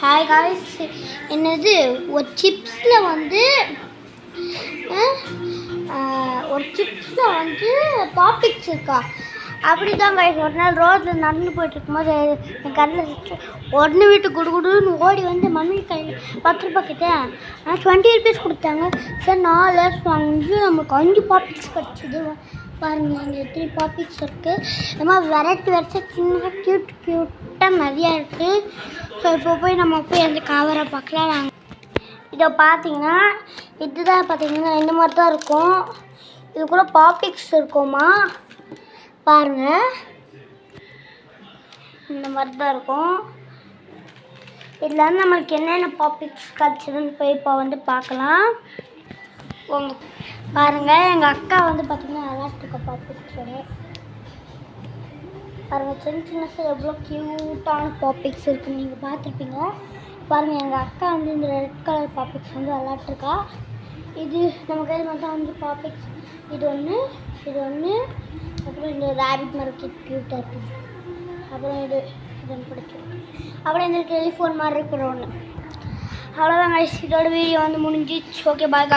Hi guys, என்னது ஒரு சிப்ஸில் வந்து பாப்பிக்ஸ் இருக்கா. அப்படி தான் காய்ஸ். ஒரு நாள் ரோட்டில் நடந்து போயிட்டு இருக்கும்போது என் கண்ணில் உடனே வீட்டுக்கு குடுன்னு ஓடி வந்து மம்மி கையில் 10 ரூபா கிட்டேன். ஆனால் 20 ருபீஸ் கொடுத்தாங்க. சார் 4 லேக்ஸ் வாங்கி நமக்கு 5 பாப்பிக்ஸ் கிடச்சிது. பாருங்கள், இங்கே 3 பாப்பிக்ஸ் இருக்குது. இந்த மாதிரி வெரைட்டி சின்ன க்யூட்டாக நிறையா இருக்குது. ஸோ இப்போ போய் நம்ம போய் அந்த கவரை பார்க்கலாம் வாங்க. இதை பார்த்தீங்கன்னா இதுதான் பார்த்தீங்கன்னா இந்த மாதிரி தான் இருக்கும். இது கூட பாப்பிக்ஸ் இருக்குமா பாருங்கள், இந்த மாதிரி தான் இருக்கும். இதில் வந்து நம்மளுக்கு என்னென்ன பாப்பிக்ஸ் கிடச்சிதுன்னு போய் இப்போ வந்து பார்க்கலாம். பாருங்கள், எங்கள் அக்கா வந்து பார்த்திங்கன்னா விளையாட்டுருக்க பாப்பிக்ஸோட பாருங்கள், சின்ன எவ்வளோ க்யூட்டான பாப்பிக்ஸ் இருக்குன்னு நீங்கள் பார்த்துருப்பீங்க. பாருங்கள், எங்கள் அக்கா வந்து இந்த ரெட் கலர் பாப்பிக்ஸ் வந்து விளையாட்டுருக்கா. இது நம்ம கையில் மட்டும் வந்து பாப்பிக்ஸ் இது ஒன்று அப்புறம் இந்த ரேபிட் மாதிரி க்யூட்டாக இருக்குது. அப்புறம் இது ஒன்று பிடிச்சிருக்கு. அப்புறம் இந்த டெலிஃபோன் மாதிரி இருக்கிற ஒன்று. அவ்வளோதான் கைஸ், இதோட வீடியோ வந்து முடிஞ்சிச்சு. ஓகே, பாய்.